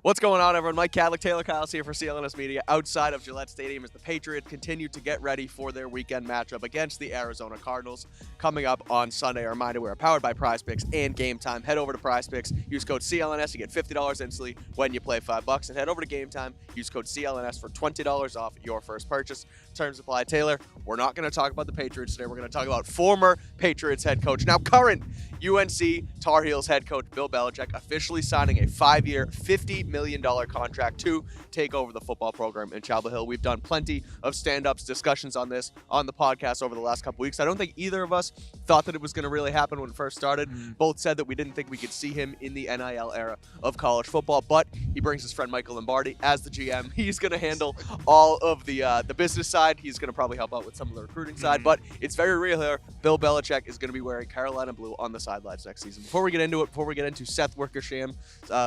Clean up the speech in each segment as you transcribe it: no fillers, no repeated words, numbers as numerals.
What's going on, everyone? Mike Kadlick, Tayler Kyles here for CLNS Media outside of Gillette Stadium as the Patriots continue to get ready for their weekend matchup against the Arizona Cardinals coming up on Sunday. A reminder, we're powered by PrizePicks and Game Time. Head over to PrizePicks, use code CLNS, you get $50 instantly when you play $5. And head over to Game Time, use code CLNS for $20 off your first purchase. Terms apply. Taylor, we're not going to talk about the Patriots today. We're going to talk about former Patriots head coach, now current UNC Tar Heels head coach Bill Belichick, officially signing a 5-year, $50 million contract to take over the football program in Chapel Hill. We've done plenty of stand-ups, discussions on this on the podcast over the last couple weeks. I don't think either of us thought that it was going to really happen when it first started. Both said that we didn't think we could see him in the NIL era of college football, but he brings his friend Michael Lombardi as the GM. He's going to handle all of the business side. He's going to probably help out with some of the recruiting side, but it's very real here. Bill Belichick is going to be wearing Carolina blue on the sidelines next season. Before we get into it, before we get into Seth Wickersham's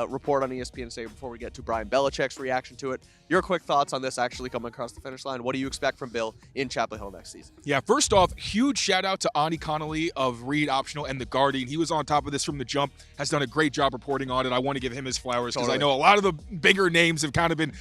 report on ESPN today, before we get to Brian Belichick's reaction to it, your quick thoughts on this actually coming across the finish line. What do you expect from Bill in Chapel Hill next season? Yeah, first off, huge shout out to Ani Connolly of Reed Optional and The Guardian. He was on top of this from the jump, has done a great job reporting on it. I want to give him his flowers because I know a lot of the bigger names have kind of been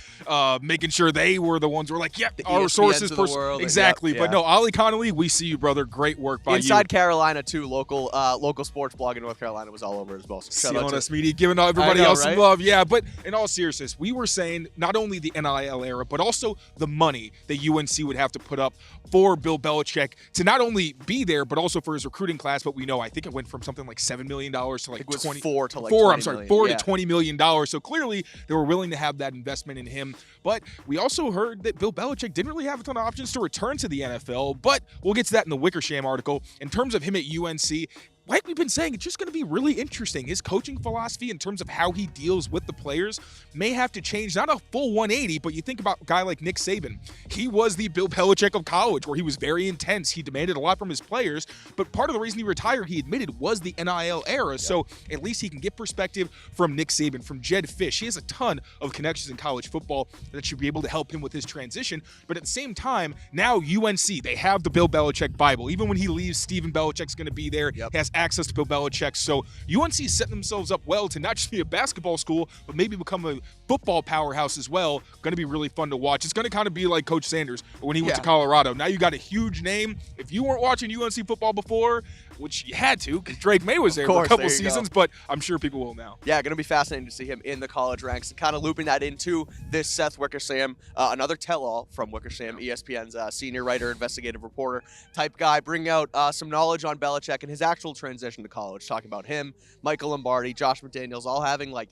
making sure they were the ones who were like, yep, the our ESPNs sources. of the world, exactly. Yep, but no, Ali Connolly, we see you, brother. Great work by Inside you. Carolina, too. Local sports blog in North Carolina was all over as well. So shout out to CLNS Media giving everybody else some right? love. Yeah, but in all seriousness, we were saying not only the NIL era, but also the money that UNC would have to put up for Bill Belichick to not only be there, but also for his recruiting class. But we know, I think it went from something like $7 million to like it was 20, $4 to like $4 $20 million. $4 Yeah. to $20 million. So clearly they were willing to have that investment in him. But we also heard that Bill Belichick didn't really have a ton of options to return to the NFL. But we'll get to that in the Wickersham article. In terms of him at UNC, like we've been saying, it's just going to be really interesting. His coaching philosophy in terms of how he deals with the players may have to change, not a full 180, but you think about a guy like Nick Saban. He was the Bill Belichick of college, where he was very intense. He demanded a lot from his players, but part of the reason he retired, he admitted, was the NIL era. Yep. So at least he can get perspective from Nick Saban, from Jed Fish. He has a ton of connections in college football that should be able to help him with his transition. But at the same time, now UNC, they have the Bill Belichick Bible. Even when he leaves, Stephen Belichick's going to be there. Yep. He has access to Bill Belichick. So UNC is setting themselves up well to not just be a basketball school, but maybe become a football powerhouse as well. Going to be really fun to watch. It's going to kind of be like Coach Sanders when he went to Colorado. Now you got a huge name. If you weren't watching UNC football before, which you had to because Drake May was there for a couple seasons, but I'm sure people will now. Yeah, going to be fascinating to see him in the college ranks and kind of looping that into this Seth Wickersham, another tell-all from Wickersham, ESPN's senior writer, investigative reporter type guy, bringing out some knowledge on Belichick and his actual transition to college, talking about him, Michael Lombardi, Josh McDaniels, all having like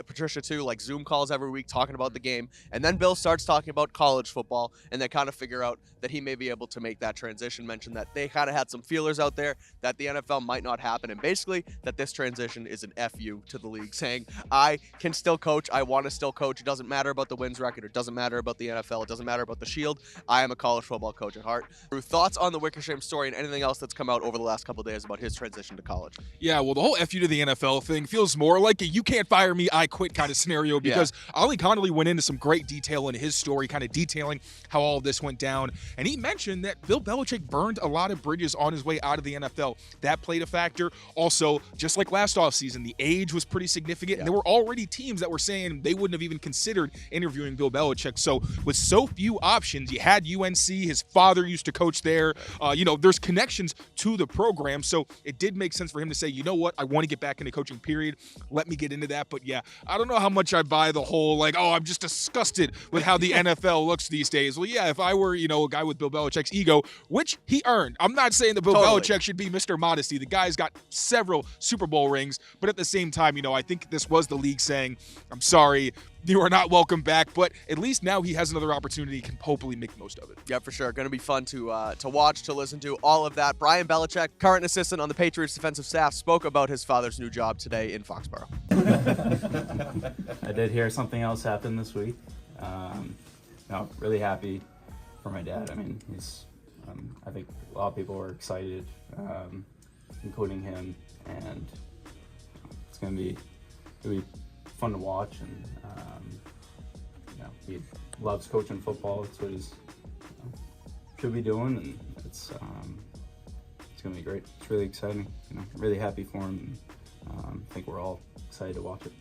Patricia too, like Zoom calls every week talking about the game. And then Bill starts talking about college football, and they kind of figure out that he may be able to make that transition. Mention that they kind of had some feelers out there that the NFL might not happen, and basically that this transition is an FU to the league, saying I can still coach, I want to still coach. It doesn't matter about the wins record, it doesn't matter about the NFL, it doesn't matter about the Shield. I am a college football coach at heart. Thoughts on the Wickersham story and anything else that's come out over the last couple of days about his transition to college? Yeah, well, the whole FU to the NFL thing feels more like a you can't fire me, I quit kind of scenario because Ali Connolly went into some great detail in his story, kind of detailing how all of this went down. And he mentioned that Bill Belichick burned a lot of bridges on his way out of the NFL. That played a factor. Also, just like last offseason, the age was pretty significant. And there were already teams that were saying they wouldn't have even considered interviewing Bill Belichick. So with so few options, you had UNC, his father used to coach there. There's connections to the program. So it did make sense for him to say, you know what, I want to get back into coaching, period. Let me get into that. But yeah, I don't know how much I buy the whole, like, oh, I'm just disgusted with how the NFL looks these days. Well, yeah, if I were, a guy with Bill Belichick's ego, which he earned. I'm not saying that Bill Belichick should be Mr. Modesty. The guy's got several Super Bowl rings, but at the same time, I think this was the league saying, I'm sorry, you are not welcome back, but at least now he has another opportunity. He can hopefully make the most of it. Yeah, for sure. Going to be fun to watch, to listen to, all of that. Brian Belichick, current assistant on the Patriots defensive staff, spoke about his father's new job today in Foxboro. I did hear something else happen this week. Really happy for my dad. I mean, he's. I think a lot of people were excited, including him, and it's gonna be fun to watch. And he loves coaching football. It's what he's should be doing, and it's gonna be great. It's really exciting. Really happy for him. And, I think we're all excited to watch it.